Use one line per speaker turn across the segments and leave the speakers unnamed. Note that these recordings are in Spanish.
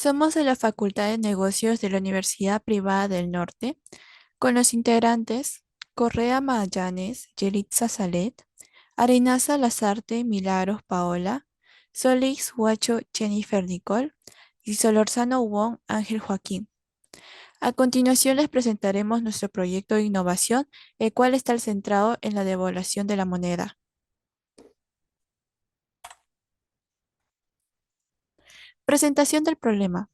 Somos de la Facultad de Negocios de la Universidad Privada del Norte, con los integrantes Correa Magallanes, Yelitza Salet, Arenaza Lazarte, Milagros Paola, Solís Huacho, Jennifer Nicole y Solorzano Wong, Ángel Joaquín. A continuación les presentaremos nuestro proyecto de innovación, el cual está centrado en la devaluación de la moneda. Presentación del problema.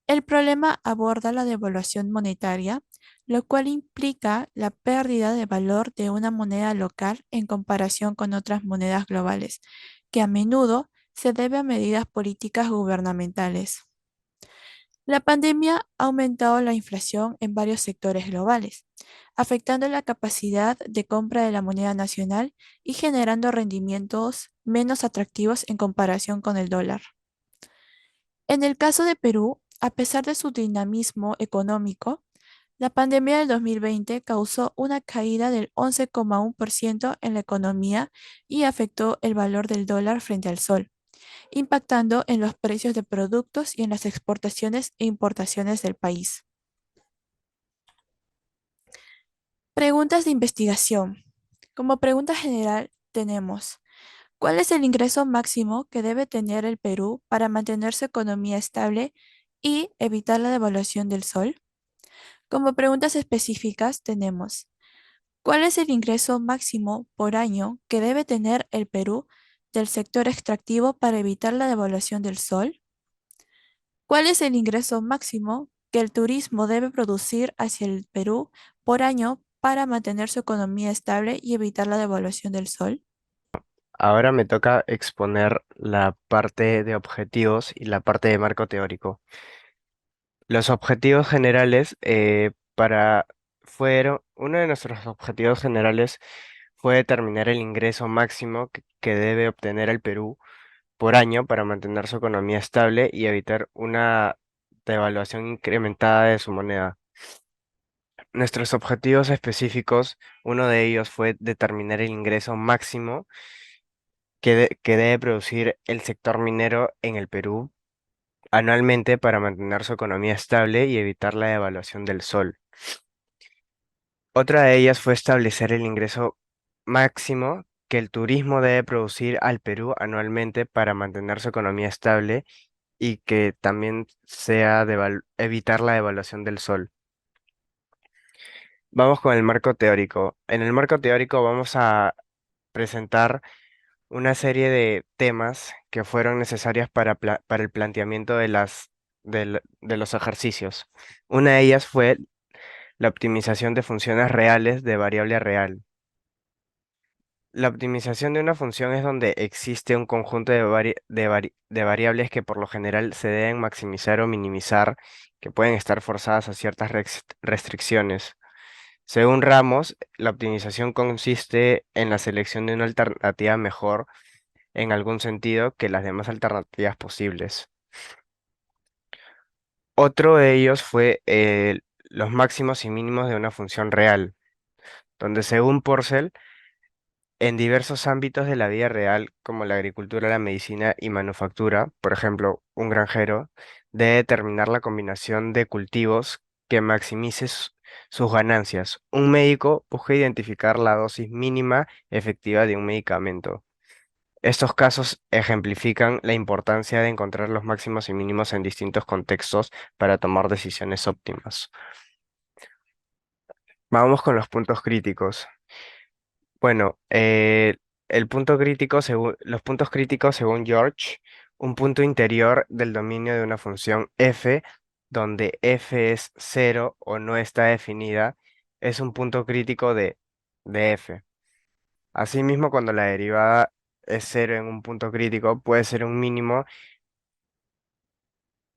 El problema aborda la devaluación monetaria, lo cual implica la pérdida de valor de una moneda local en comparación con otras monedas globales, que a menudo se debe a medidas políticas gubernamentales. La pandemia ha aumentado la inflación en varios sectores globales, afectando la capacidad de compra de la moneda nacional y generando rendimientos menos atractivos en comparación con el dólar. En el caso de Perú, a pesar de su dinamismo económico, la pandemia del 2020 causó una caída del 11,1% en la economía y afectó el valor del dólar frente al sol, impactando en los precios de productos y en las exportaciones e importaciones del país. Preguntas de investigación. Como pregunta general tenemos, ¿cuál es el ingreso máximo que debe tener el Perú para mantener su economía estable y evitar la devaluación del sol? Como preguntas específicas tenemos, ¿cuál es el ingreso máximo por año que debe tener el Perú del sector extractivo para evitar la devaluación del sol? ¿Cuál es el ingreso máximo que el turismo debe producir hacia el Perú por año para mantener su economía estable y evitar la devaluación del sol?
Ahora me toca exponer la parte de objetivos y la parte de marco teórico. Los objetivos generales uno de nuestros objetivos generales fue determinar el ingreso máximo que debe obtener el Perú por año para mantener su economía estable y evitar una devaluación incrementada de su moneda. Nuestros objetivos específicos, uno de ellos fue determinar el ingreso máximo que debe producir el sector minero en el Perú anualmente para mantener su economía estable y evitar la devaluación del sol. Otra de ellas fue establecer el ingreso máximo que el turismo debe producir al Perú anualmente para mantener su economía estable y que también sea evitar la devaluación del sol. Vamos con el marco teórico. En el marco teórico vamos a presentar una serie de temas que fueron necesarias para el planteamiento de los ejercicios. Una de ellas fue la optimización de funciones reales de variable real. La optimización de una función es donde existe un conjunto de variables que por lo general se deben maximizar o minimizar, que pueden estar forzadas a ciertas restricciones. Según Ramos, la optimización consiste en la selección de una alternativa mejor en algún sentido que las demás alternativas posibles. Otro de ellos fue los máximos y mínimos de una función real, donde según Porcel, en diversos ámbitos de la vida real, como la agricultura, la medicina y manufactura, por ejemplo, un granjero debe determinar la combinación de cultivos que maximice sus ganancias. Un médico busca identificar la dosis mínima efectiva de un medicamento. Estos casos ejemplifican la importancia de encontrar los máximos y mínimos en distintos contextos para tomar decisiones óptimas. Vamos con los puntos críticos. Bueno, los puntos críticos según George, un punto interior del dominio de una función f, donde f es cero o no está definida, es un punto crítico de f. Asimismo, cuando la derivada es cero en un punto crítico, puede ser un mínimo,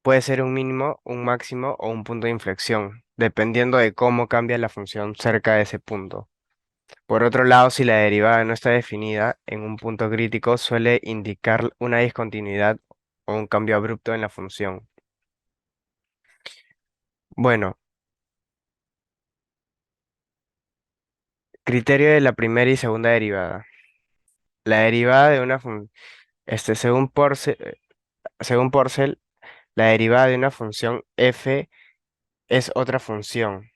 un máximo o un punto de inflexión, dependiendo de cómo cambia la función cerca de ese punto. Por otro lado, si la derivada no está definida en un punto crítico, suele indicar una discontinuidad o un cambio abrupto en la función. Bueno, criterio de la primera y segunda derivada. La derivada de una función, según Porcel, La derivada de una función f es otra función,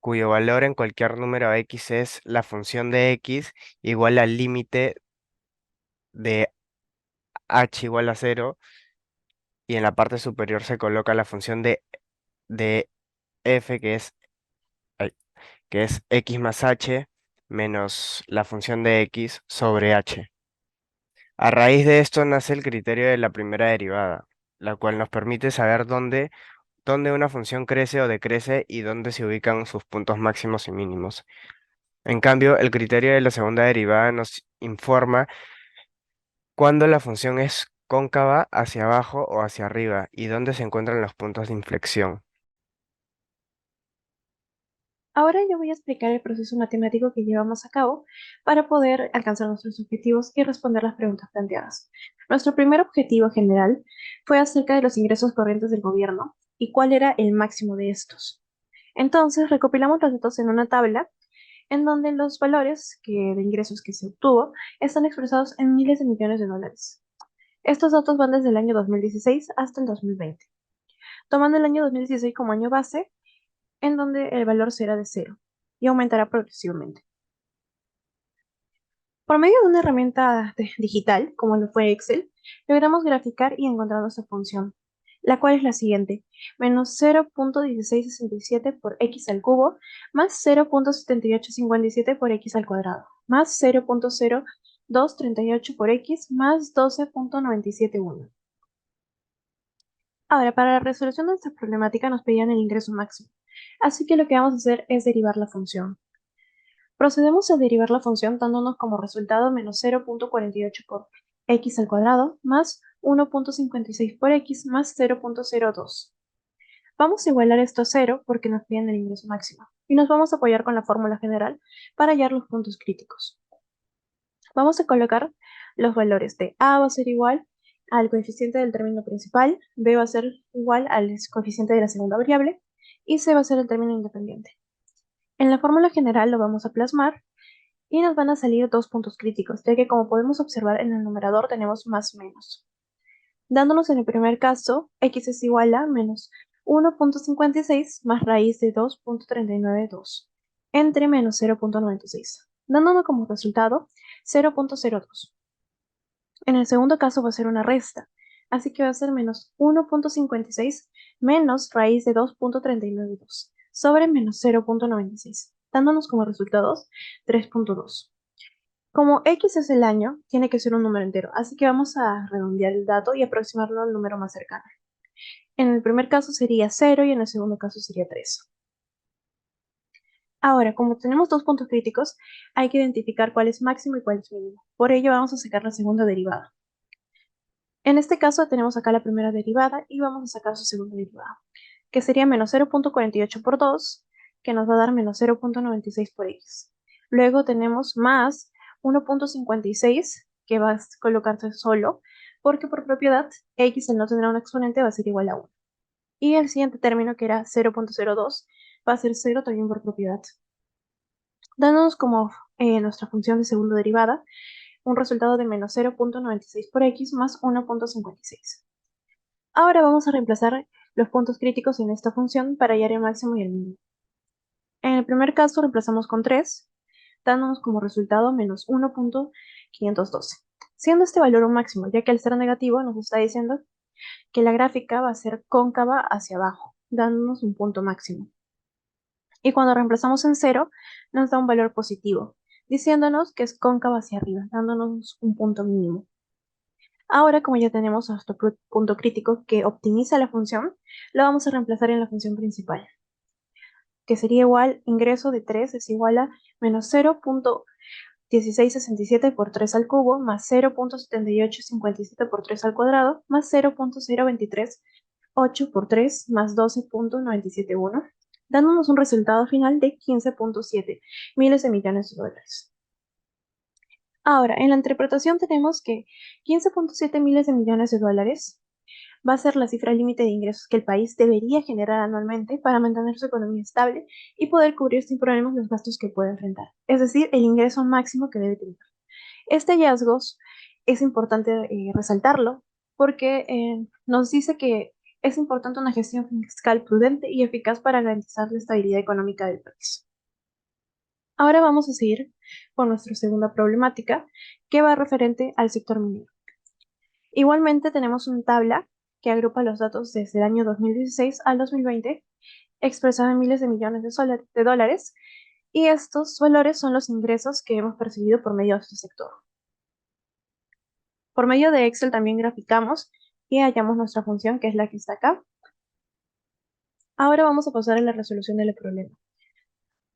cuyo valor en cualquier número x es la función de x igual al límite de h igual a cero, y en la parte superior se coloca la función de f ay, que es x más h menos la función de x sobre h. A raíz de esto nace el criterio de la primera derivada, la cual nos permite saber dónde una función crece o decrece y dónde se ubican sus puntos máximos y mínimos. En cambio, el criterio de la segunda derivada nos informa cuándo la función es cóncava hacia abajo o hacia arriba y dónde se encuentran los puntos de inflexión.
Ahora yo voy a explicar el proceso matemático que llevamos a cabo para poder alcanzar nuestros objetivos y responder las preguntas planteadas. Nuestro primer objetivo general fue acerca de los ingresos corrientes del gobierno y cuál era el máximo de estos. Entonces, recopilamos los datos en una tabla en donde los valores de ingresos que se obtuvo están expresados en miles de millones de dólares. Estos datos van desde el año 2016 hasta el 2020, tomando el año 2016 como año base, en donde el valor será de cero y aumentará progresivamente. Por medio de una herramienta digital, como lo fue Excel, logramos graficar y encontrar nuestra función, la cual es la siguiente: menos 0.1667 por x al cubo, más 0.7857 por x al cuadrado, más 0.0238 por x, más 12.971. Ahora, para la resolución de esta problemática nos pedían el ingreso máximo, así que lo que vamos a hacer es derivar la función. Procedemos a derivar la función dándonos como resultado menos 0.48 por x al cuadrado más 1.56 por x más 0.02. Vamos a igualar esto a 0 porque nos piden el ingreso máximo y nos vamos a apoyar con la fórmula general para hallar los puntos críticos. Vamos a colocar los valores de a va a ser igual al coeficiente del término principal, b va a ser igual al coeficiente de la segunda variable y c va a ser el término independiente. En la fórmula general lo vamos a plasmar y nos van a salir dos puntos críticos, ya que como podemos observar en el numerador tenemos más menos. Dándonos en el primer caso, x es igual a menos 1.56 más raíz de 2.392 entre menos 0.96, dándonos como resultado 0.02. En el segundo caso va a ser una resta, así que va a ser menos 1.56 menos raíz de 2.392 sobre menos 0.96, dándonos como resultados 3.2. Como x es el año, tiene que ser un número entero, así que vamos a redondear el dato y aproximarlo al número más cercano. En el primer caso sería 0 y en el segundo caso sería 3. Ahora, como tenemos dos puntos críticos, hay que identificar cuál es máximo y cuál es mínimo. Por ello vamos a sacar la segunda derivada. En este caso tenemos acá la primera derivada y vamos a sacar su segunda derivada, que sería menos 0.48 por 2, que nos va a dar menos 0.96 por x. Luego tenemos más 1.56, que va a colocarse solo, porque por propiedad x al no tener un exponente va a ser igual a 1. Y el siguiente término, que era 0.02, va a ser 0 también por propiedad, dándonos como nuestra función de segunda derivada un resultado de menos 0.96 por x más 1.56. Ahora vamos a reemplazar los puntos críticos en esta función para hallar el máximo y el mínimo. En el primer caso reemplazamos con 3, dándonos como resultado menos 1.512, siendo este valor un máximo, ya que al ser negativo nos está diciendo que la gráfica va a ser cóncava hacia abajo, dándonos un punto máximo. Y cuando reemplazamos en 0, nos da un valor positivo, diciéndonos que es cóncava hacia arriba, dándonos un punto mínimo. Ahora, como ya tenemos nuestro punto crítico que optimiza la función, lo vamos a reemplazar en la función principal, que sería igual, ingreso de 3 es igual a menos 0.1667 por 3 al cubo, más 0.7857 por 3 al cuadrado, más 0.0238 por 3, más 12.971, dándonos un resultado final de 15.7 miles de millones de dólares. Ahora, en la interpretación tenemos que 15.7 miles de millones de dólares va a ser la cifra límite de ingresos que el país debería generar anualmente para mantener su economía estable y poder cubrir sin problemas los gastos que puede enfrentar, es decir, el ingreso máximo que debe tener. Este hallazgo es importante resaltarlo porque nos dice que es importante una gestión fiscal prudente y eficaz para garantizar la estabilidad económica del país. Ahora vamos a seguir con nuestra segunda problemática, que va referente al sector minero. Igualmente tenemos una tabla que agrupa los datos desde el año 2016 al 2020, expresada en miles de millones de dólares, y estos valores son los ingresos que hemos percibido por medio de este sector. Por medio de Excel también graficamos y hallamos nuestra función, que es la que está acá. Ahora vamos a pasar a la resolución del problema,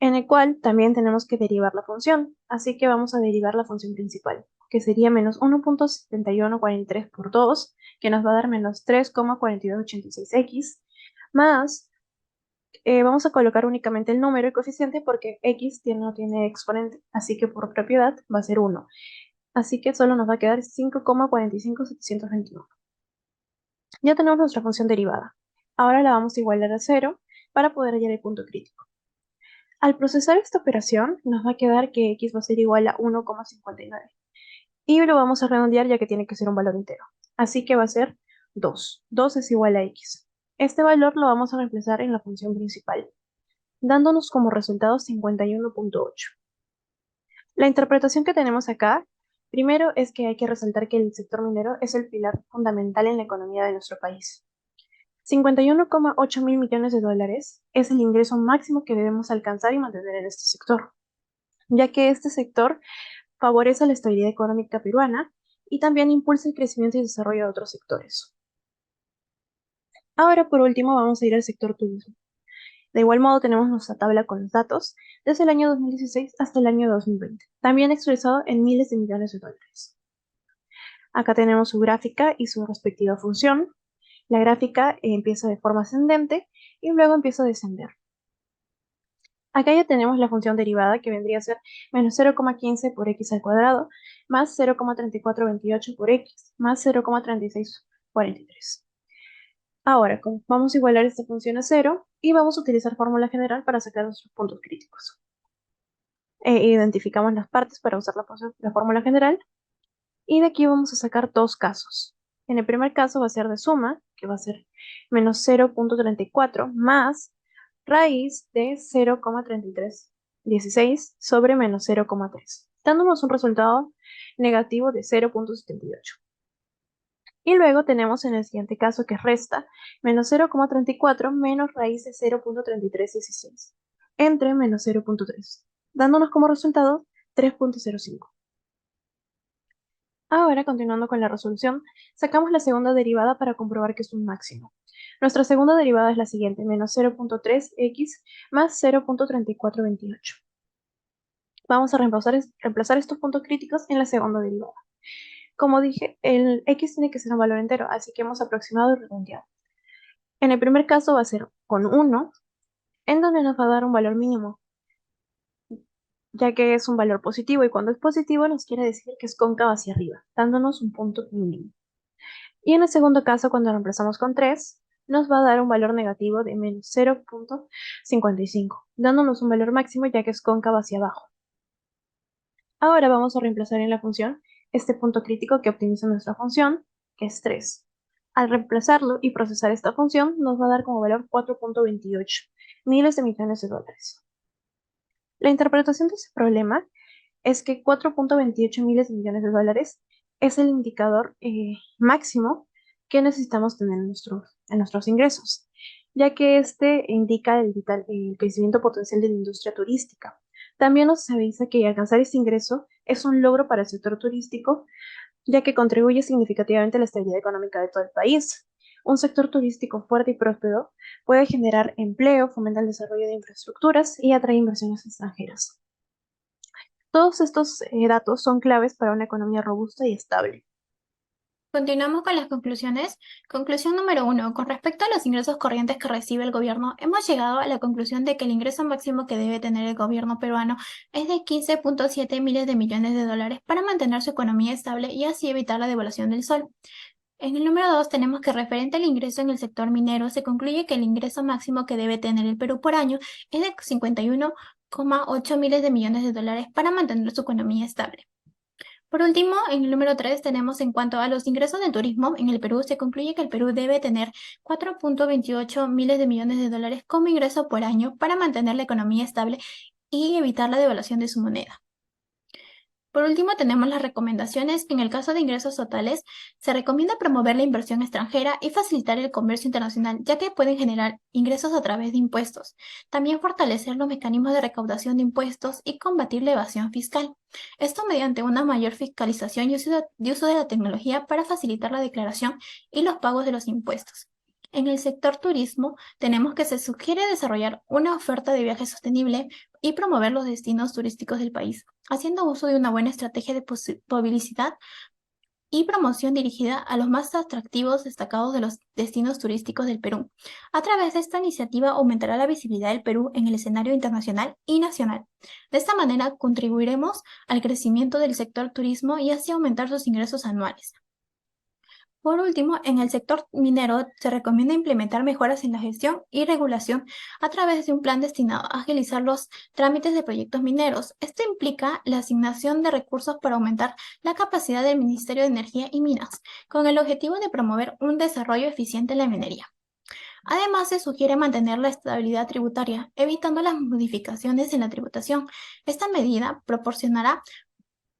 en el cual también tenemos que derivar la función, así que vamos a derivar la función principal, que sería menos 1.7143 por 2, que nos va a dar menos 3,4286x, más, vamos a colocar únicamente el número y coeficiente porque x no tiene exponente, así que por propiedad va a ser 1. Así que solo nos va a quedar 5,45721. Ya tenemos nuestra función derivada. Ahora la vamos a igualar a 0 para poder hallar el punto crítico. Al procesar esta operación, nos va a quedar que x va a ser igual a 1,59. Y lo vamos a redondear ya que tiene que ser un valor entero. Así que va a ser 2. 2 es igual a x. Este valor lo vamos a reemplazar en la función principal, dándonos como resultado 51.8. La interpretación que tenemos acá, primero es que hay que resaltar que el sector minero es el pilar fundamental en la economía de nuestro país. 51,8 mil millones de dólares es el ingreso máximo que debemos alcanzar y mantener en este sector, ya que este sector favorece la estabilidad económica peruana y también impulsa el crecimiento y desarrollo de otros sectores. Ahora, por último, vamos a ir al sector turismo. De igual modo, tenemos nuestra tabla con los datos desde el año 2016 hasta el año 2020, también expresado en miles de millones de dólares. Acá tenemos su gráfica y su respectiva función. La gráfica empieza de forma ascendente y luego empieza a descender. Acá ya tenemos la función derivada, que vendría a ser menos 0,15 por x al cuadrado más 0,3428 por x más 0,3643. Ahora, vamos a igualar esta función a 0 y vamos a utilizar fórmula general para sacar nuestros puntos críticos. Identificamos las partes para usar la fórmula general y de aquí vamos a sacar dos casos. En el primer caso va a ser de suma, que va a ser menos 0,34 más raíz de 0,3316 sobre menos 0,3, dándonos un resultado negativo de 0,78. Y luego tenemos en el siguiente caso, que resta, menos 0,34 menos raíz de 0,3316 entre menos 0,3, dándonos como resultado 3,05. Ahora, continuando con la resolución, sacamos la segunda derivada para comprobar que es un máximo. Nuestra segunda derivada es la siguiente, menos 0,3x más 0,3428. Vamos a reemplazar estos puntos críticos en la segunda derivada. Como dije, el x tiene que ser un valor entero, así que hemos aproximado y redondeado. En el primer caso va a ser con 1, en donde nos va a dar un valor mínimo, ya que es un valor positivo, y cuando es positivo nos quiere decir que es cóncavo hacia arriba, dándonos un punto mínimo. Y en el segundo caso, cuando reemplazamos con 3, nos va a dar un valor negativo de menos 0,55, dándonos un valor máximo ya que es cóncavo hacia abajo. Ahora vamos a reemplazar en la función este punto crítico que optimiza nuestra función, que es 3. Al reemplazarlo y procesar esta función, nos va a dar como valor 4,28 miles de millones de dólares. La interpretación de este problema es que 4,28 miles de millones de dólares es el indicador máximo que necesitamos tener en nuestros ingresos, ya que este indica el crecimiento potencial de la industria turística. También nos avisa que alcanzar este ingreso es un logro para el sector turístico, ya que contribuye significativamente a la estabilidad económica de todo el país. Un sector turístico fuerte y próspero puede generar empleo, fomenta el desarrollo de infraestructuras y atrae inversiones extranjeras. Todos estos datos son claves para una economía robusta y estable.
Continuamos con las conclusiones. Conclusión número 1. Con respecto a los ingresos corrientes que recibe el gobierno, hemos llegado a la conclusión de que el ingreso máximo que debe tener el gobierno peruano es de 15,7 miles de millones de dólares para mantener su economía estable y así evitar la devaluación del sol. En el número 2 tenemos que, referente al ingreso en el sector minero, se concluye que el ingreso máximo que debe tener el Perú por año es de 51,8 miles de millones de dólares para mantener su economía estable. Por último, en el número 3 tenemos en cuanto a los ingresos del turismo, en el Perú se concluye que el Perú debe tener 4.28 miles de millones de dólares como ingreso por año para mantener la economía estable y evitar la devaluación de su moneda. Por último, tenemos las recomendaciones. En el caso de ingresos totales, se recomienda promover la inversión extranjera y facilitar el comercio internacional, ya que pueden generar ingresos a través de impuestos. También fortalecer los mecanismos de recaudación de impuestos y combatir la evasión fiscal. Esto mediante una mayor fiscalización y uso de la tecnología para facilitar la declaración y los pagos de los impuestos. En el sector turismo, tenemos que se sugiere desarrollar una oferta de viaje sostenible y promover los destinos turísticos del país, haciendo uso de una buena estrategia de publicidad y promoción dirigida a los más atractivos destacados de los destinos turísticos del Perú. A través de esta iniciativa aumentará la visibilidad del Perú en el escenario internacional y nacional. De esta manera contribuiremos al crecimiento del sector turismo y así aumentar sus ingresos anuales. Por último, en el sector minero se recomienda implementar mejoras en la gestión y regulación a través de un plan destinado a agilizar los trámites de proyectos mineros. Esto implica la asignación de recursos para aumentar la capacidad del Ministerio de Energía y Minas, con el objetivo de promover un desarrollo eficiente en la minería. Además, se sugiere mantener la estabilidad tributaria, evitando las modificaciones en la tributación. Esta medida proporcionará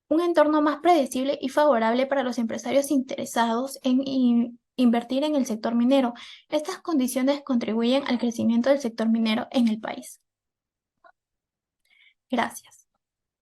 un entorno más predecible y favorable para los empresarios interesados en invertir en el sector minero. Estas condiciones contribuyen al crecimiento del sector minero en el país. Gracias.